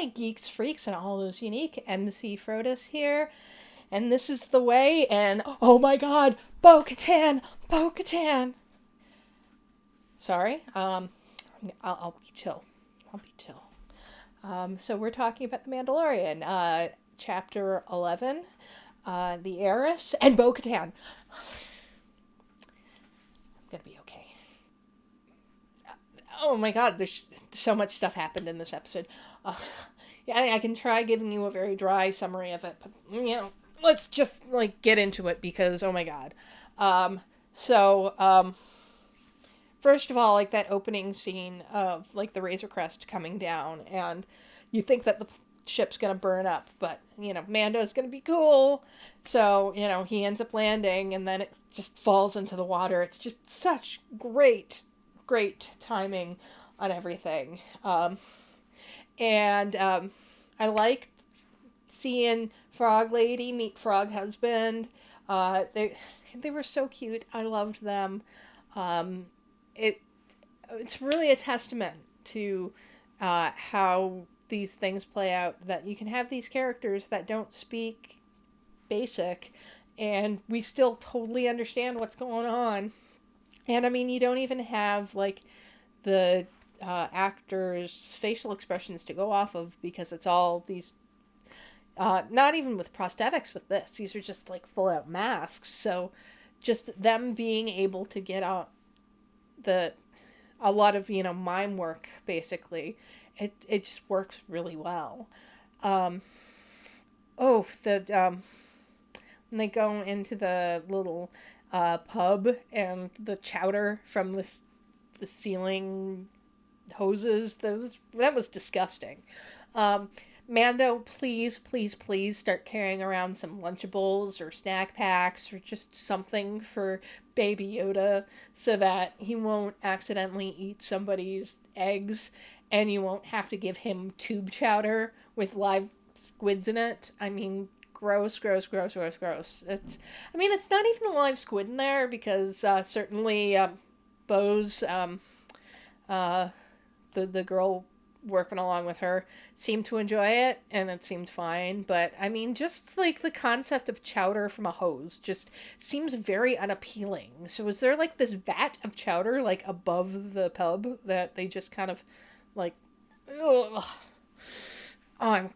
Hi, geeks, freaks, and all those unique. EmceeFrodis here, and this is the way. And oh my God, BO-KATAN, BO-KATAN. Sorry, I'll be chill. I'll be chill. So we're talking about the Mandalorian, chapter 11, the Heiress, and BO-KATAN. I'm gonna be okay. Oh my God, there's so much stuff happened in this episode. Uh, yeah, I can try giving you a very dry summary of it, but let's just get into it because oh my God. So first of all, that opening scene of the Razor Crest coming down, and you think that the ship's gonna burn up, but Mando's gonna be cool, so he ends up landing, and then it just falls into the water. It's just such great timing on everything. And I like seeing Frog Lady meet Frog Husband. They were so cute. I loved them. It's really a testament to how these things play out, that you can have these characters that don't speak basic and we still totally understand what's going on. And I mean, you don't even have the actors' facial expressions to go off of, because it's all these, not even with prosthetics with this. These are just full out masks. So just them being able to get out a lot of, mime work, basically. It just works really well. When they go into the little pub and the chowder from the ceiling hoses, that was disgusting. Mando, please start carrying around some Lunchables or snack packs or just something for Baby Yoda so that he won't accidentally eat somebody's eggs and you won't have to give him tube chowder with live squids in it. I mean, gross. It's not even a live squid in there, because certainly Bo's the girl working along with her seemed to enjoy it, and it seemed fine. But I mean, just the concept of chowder from a hose just seems very unappealing. So is there this vat of chowder above the pub that they just kind of ugh. Oh, I'm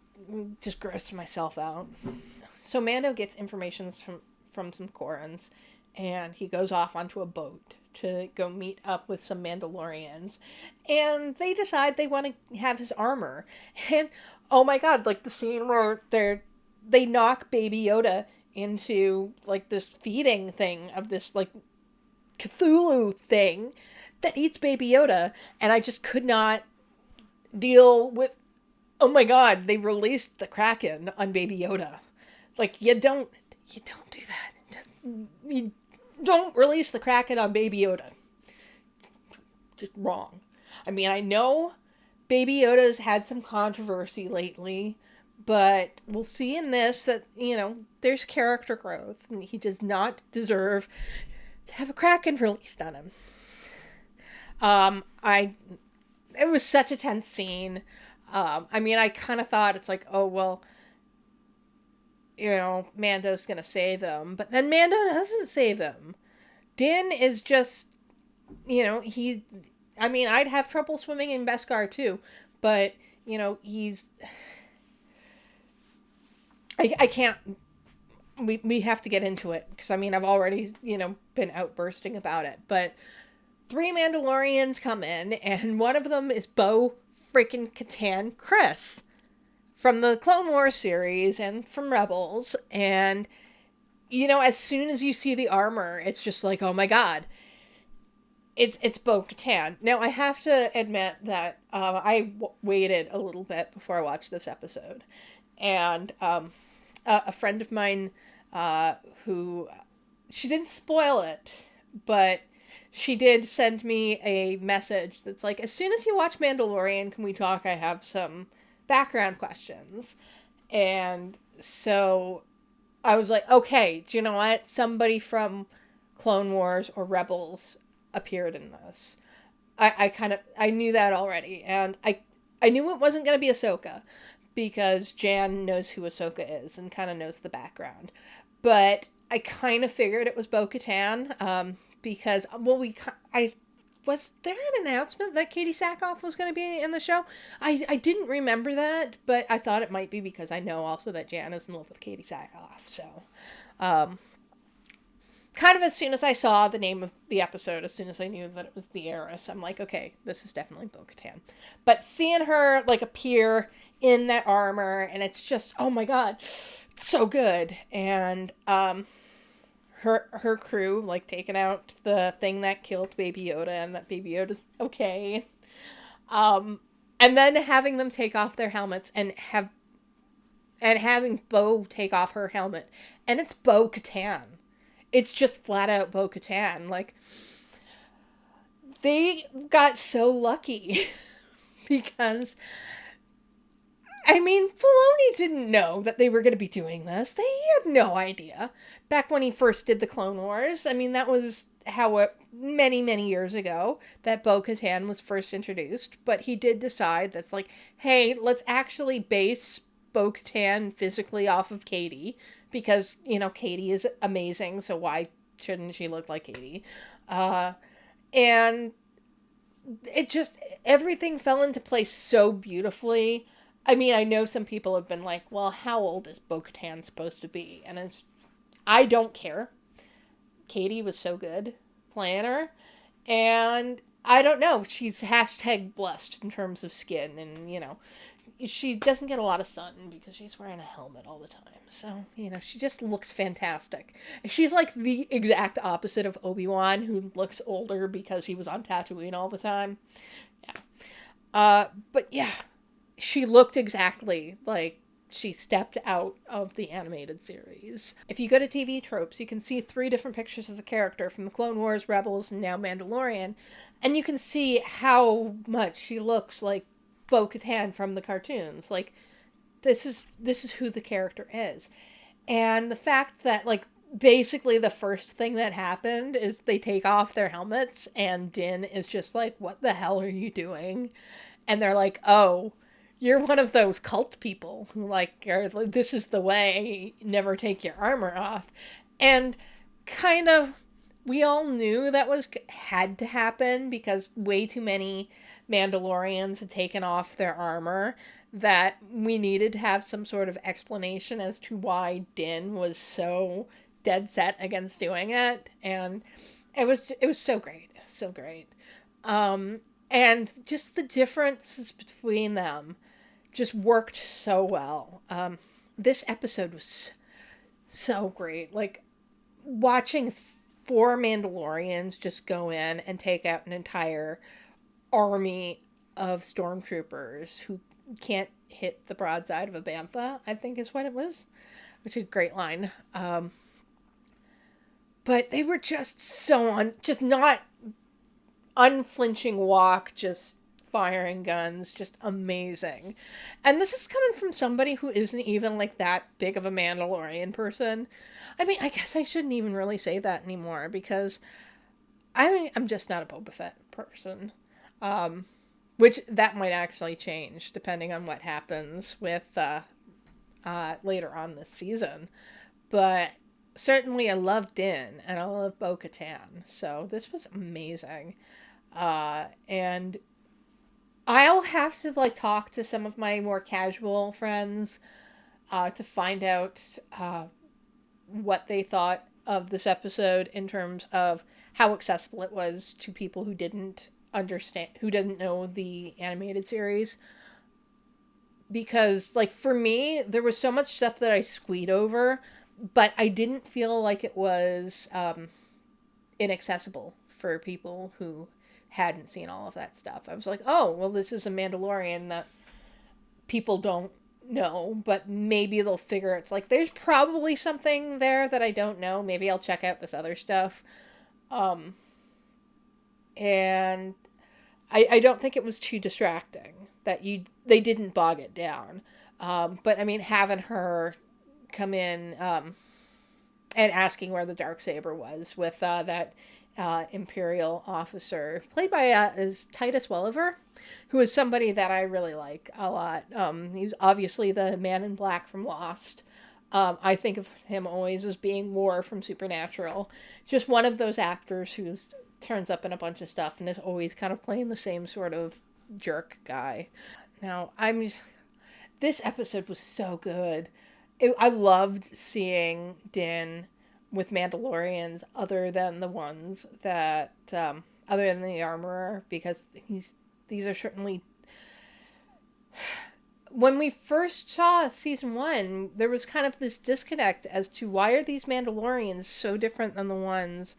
just grossed myself out. So Mando gets information from some Korans, and he goes off onto a boat to go meet up with some Mandalorians, and they decide they want to have his armor. And oh my God, the scene where they knock Baby Yoda into this feeding thing of this Cthulhu thing that eats Baby Yoda, and I just could not deal with. Oh my God, they released the Kraken on Baby Yoda. You don't do that. You don't release the Kraken on Baby Yoda. Just wrong. I mean, I know Baby Yoda's had some controversy lately, but we'll see in this that, there's character growth, and he does not deserve to have a Kraken released on him. It was such a tense scene. I mean, I kind of thought it's oh, well, Mando's gonna save him. But then Mando doesn't save him. Din is just, I mean, I'd have trouble swimming in Beskar too. But, he's... I can't... We have to get into it. Because, I mean, I've already, been outbursting about it. But 3 Mandalorians come in, and one of them is BO-KATAN Chris from the Clone Wars series and from Rebels. And as soon as you see the armor, it's just oh my God, it's Bo-Katan. Now I have to admit that I waited a little bit before I watched this episode, and a friend of mine who, she didn't spoil it, but she did send me a message that's as soon as you watch Mandalorian, can we talk? I have some background questions. And so I was okay, do you know what? Somebody from Clone Wars or Rebels appeared in this. I knew that already. And I knew it wasn't going to be Ahsoka, because Jan knows who Ahsoka is and kind of knows the background. But I kind of figured it was Bo-Katan, because, well, was there an announcement that Katie Sackhoff was going to be in the show? I didn't remember that, but I thought it might be because I know also that Jan is in love with Katie Sackhoff. So, kind of as soon as I saw the name of the episode, as soon as I knew that it was the Heiress, I'm like, okay, this is definitely Bo-Katan. But seeing her, like, appear in that armor, and it's just, oh my god, so good. And, her crew, like, taking out the thing that killed Baby Yoda, and that Baby Yoda's okay. And then having them take off their helmets and having Bo take off her helmet, and it's Bo-Katan. It's just flat out Bo-Katan. Like, they got so lucky because, I mean, Filoni didn't know that they were going to be doing this. They had no idea. Back when he first did the Clone Wars, I mean, that was how it, many, many years ago, that Bo-Katan was first introduced. But he did decide that's like, hey, let's actually base Bo-Katan physically off of Katie. Because, you know, Katie is amazing, so why shouldn't she look like Katie? And it just, everything fell into place so beautifully. I mean, I know some people have been like, well, how old is Bo-Katan supposed to be? And I don't care. Katie was so good playing her. And I don't know, she's #blessed in terms of skin. And, you know, she doesn't get a lot of sun because she's wearing a helmet all the time. So, you know, she just looks fantastic. She's like the exact opposite of Obi-Wan, who looks older because he was on Tatooine all the time. Yeah. But yeah, she looked exactly like she stepped out of the animated series. If you go to TV Tropes, you can see 3 different pictures of the character from the Clone Wars, Rebels, and now Mandalorian. And you can see how much she looks like Bo-Katan from the cartoons. Like, this is who the character is. And the fact that, like, basically the first thing that happened is they take off their helmets and Din is just like, what the hell are you doing? And they're like, oh, you're one of those cult people who, like, are, this is the way, never take your armor off. And kind of, we all knew that had to happen because way too many Mandalorians had taken off their armor, that we needed to have some sort of explanation as to why Din was so dead set against doing it. And it was so great. So great. And just the differences between them just worked so well. This episode was so great. Like, watching 4 Mandalorians just go in and take out an entire army of stormtroopers who can't hit the broadside of a bantha, I think is what it was, which is a great line. But they were just so just not unflinching walk, just firing guns, just amazing. And this is coming from somebody who isn't even like that big of a Mandalorian person. I mean, I guess I shouldn't even really say that anymore because I'm just not a Boba Fett person. Which that might actually change depending on what happens with later on this season. But certainly I love Din and I love Bo-Katan. So this was amazing. And I'll have to like talk to some of my more casual friends to find out what they thought of this episode in terms of how accessible it was to people who didn't know the animated series. Because, like, for me, there was so much stuff that I squeed over, but I didn't feel like it was inaccessible for people who hadn't seen all of that stuff. I was like, oh, well, this is a Mandalorian that people don't know, but maybe they'll figure it's like, there's probably something there that I don't know. Maybe I'll check out this other stuff. And I don't think it was too distracting that they didn't bog it down. But I mean, having her come in and asking where the Darksaber was with that Imperial officer, played by is Titus Welliver, who is somebody that I really like a lot. He's obviously the man in black from Lost. I think of him always as being War from Supernatural. Just one of those actors who turns up in a bunch of stuff and is always kind of playing the same sort of jerk guy. Now, this episode was so good. I loved seeing Din with Mandalorians other than the ones that other than the armorer, because these are certainly, when we first saw season 1, there was kind of this disconnect as to why are these Mandalorians so different than the ones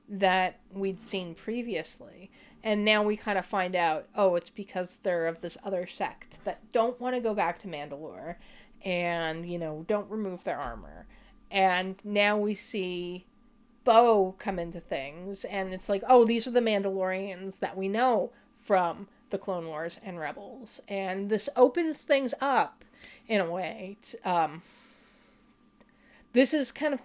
that we'd seen previously. And now we kind of find out, oh, it's because they're of this other sect that don't want to go back to Mandalore and, don't remove their armor. And now we see Bo come into things, and it's like, oh, these are the Mandalorians that we know from the Clone Wars and Rebels. And this opens things up in a way. This is kind of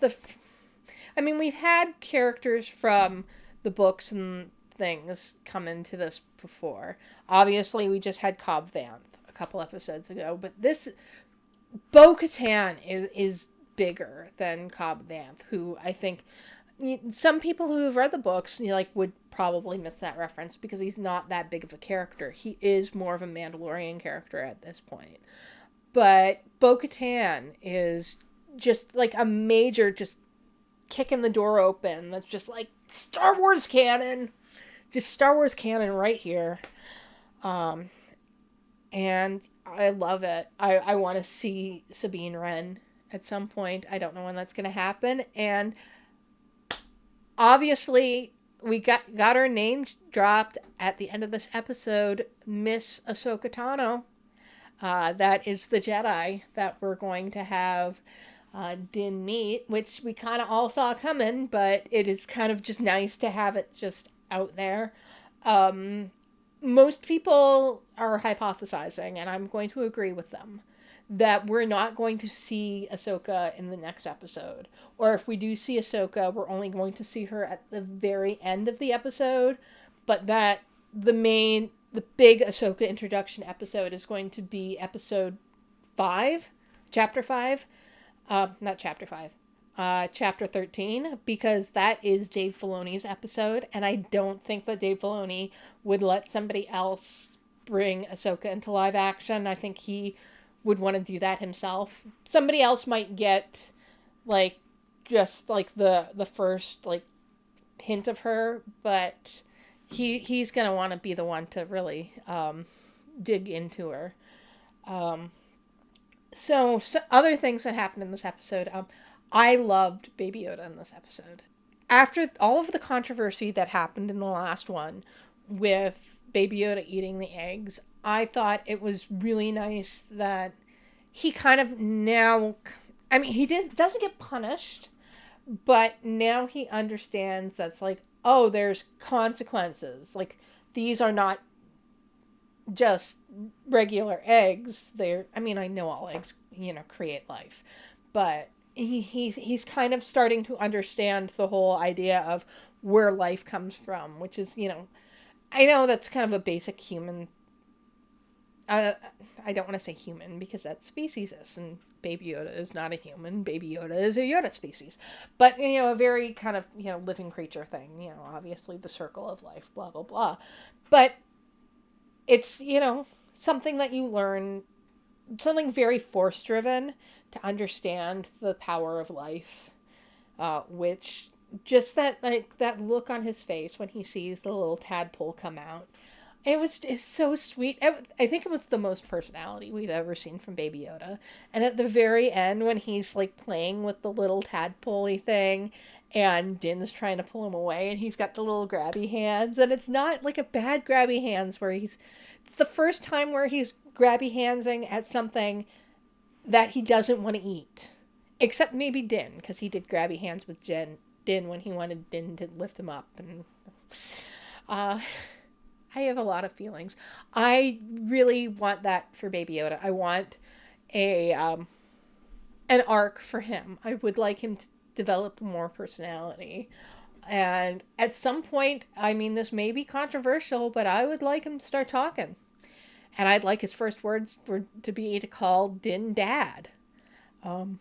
we've had characters from the books and things come into this before. Obviously, we just had Cobb Vanth a couple episodes ago, but this BO-KATAN is bigger than Cobb Vanth, who I think some people who have read the books would probably miss that reference because he's not that big of a character. He is more of a Mandalorian character at this point. But BO-KATAN is just like a major just kicking the door open. That's just like Star Wars canon. Just Star Wars canon right here. And I love it. I want to see Sabine Wren at some point. I don't know when that's going to happen. And obviously, we got her name dropped at the end of this episode, Miss Ahsoka Tano. That is the Jedi that we're going to have Din meet, which we kind of all saw coming, but it is kind of just nice to have it just out there. Most people are hypothesizing, and I'm going to agree with them, that we're not going to see Ahsoka in the next episode. Or if we do see Ahsoka, we're only going to see her at the very end of the episode, but that the big Ahsoka introduction episode is going to be episode 5, chapter 5. Not chapter 5. Chapter 13, because that is Dave Filoni's episode, and I don't think that Dave Filoni would let somebody else bring Ahsoka into live action. I think he would want to do that himself. Somebody else might get, just, the first, hint of her, but he's going to want to be the one to really, dig into her. So other things that happened in this episode, I loved Baby Yoda in this episode. After all of the controversy that happened in the last one with Baby Yoda eating the eggs, I thought it was really nice that he kind of now, he doesn't get punished, but now he understands that's oh, there's consequences. These are not just regular eggs. I know all eggs, create life, but he's kind of starting to understand the whole idea of where life comes from, which is, I know that's kind of a basic human, I don't want to say human because that's speciesist, and Baby Yoda is not a human. Baby Yoda is a Yoda species, but a very kind of living creature thing, obviously the circle of life, blah blah blah, but it's something that you learn, something very force driven to understand the power of life, which just that look on his face when he sees the little tadpole come out, it's so sweet. I think it was the most personality we've ever seen from Baby Yoda. And at the very end, when he's playing with the little tadpole thing, and Din's trying to pull him away, and he's got the little grabby hands, and it's not a bad grabby hands where it's the first time where he's grabby handsing at something that he doesn't want to eat. Except maybe Din, because he did grabby hands with Din when he wanted Din to lift him up. And I have a lot of feelings. I really want that for Baby Yoda. I want an arc for him. I would like him to develop more personality. And at some point, I mean, this may be controversial, but I would like him to start talking. And I'd like his first words were to be to call Din Dad. Um,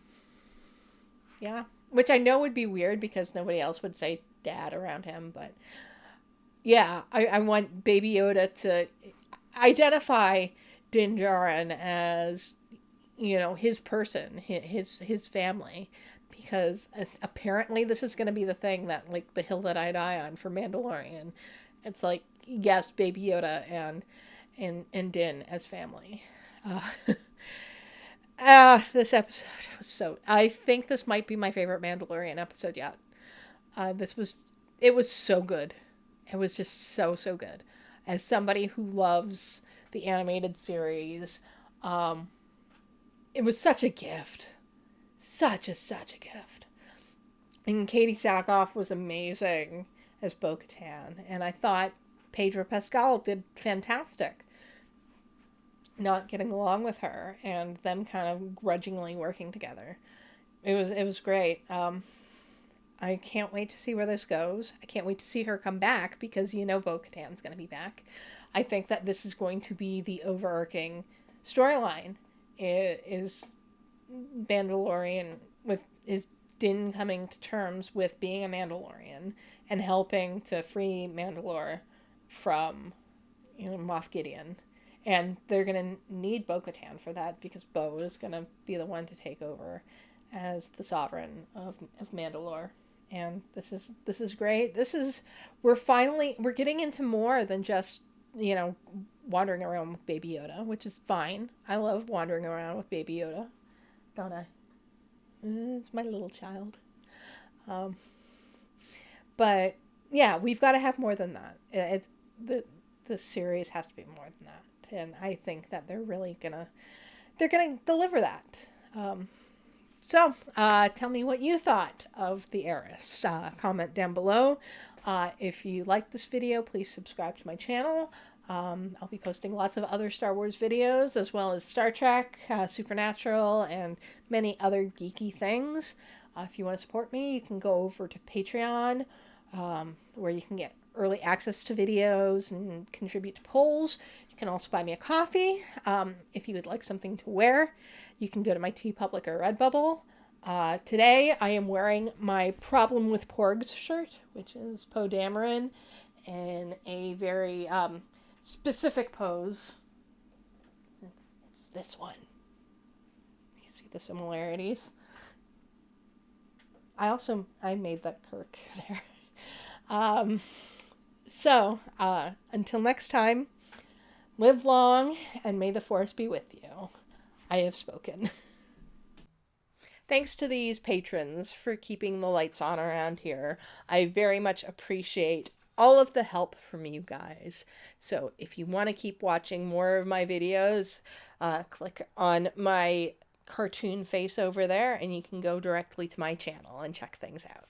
yeah. Which I know would be weird because nobody else would say dad around him. But yeah, I want Baby Yoda to identify Din Djarin as, you know, his person, his family. Because apparently this is going to be the thing that, like, the hill that I die on for Mandalorian. It's like, yes, Baby Yoda and Din as family. Uh, this episode was so. I think this might be my favorite Mandalorian episode yet. It was so good. It was just so good. As somebody who loves the animated series, it was such a gift, such a gift. And Katie Sackhoff was amazing as BO-KATAN, and I thought Pedro Pascal did fantastic. Not getting along with her and them kind of grudgingly working together. It was great. I can't wait to see where this goes. I can't wait to see her come back because you know Bo-Katan's going to be back. I think that this is going to be the overarching storyline. Is Mandalorian is Din coming to terms with being a Mandalorian and helping to free Mandalore from, you know, Moff Gideon. And they're going to need Bo-Katan for that because Bo is going to be the one to take over as the sovereign of Mandalore. And this is great. We're getting into more than just, you know, wandering around with Baby Yoda, which is fine. I love wandering around with Baby Yoda, don't I? It's my little child. But yeah, we've got to have more than that. It's the series has to be more than that. And I think that they're gonna deliver that. So tell me what you thought of the Heiress. Comment down below. If you like this video, please subscribe to my channel. I'll be posting lots of other Star Wars videos, as well as Star Trek, Supernatural, and many other geeky things. If you want to support me, you can go over to Patreon, where you can get early access to videos and contribute to polls. You can also buy me a coffee. If you would like something to wear, you can go to my TeePublic or Redbubble. Today I am wearing my Problem with Porgs shirt, which is Poe Dameron in a very specific pose. It's this one. You see the similarities? I made that Kirk there. So, until next time, live long and may the force be with you. I have spoken. Thanks to these patrons for keeping the lights on around here. I very much appreciate all of the help from you guys. So if you want to keep watching more of my videos, click on my cartoon face over there and you can go directly to my channel and check things out.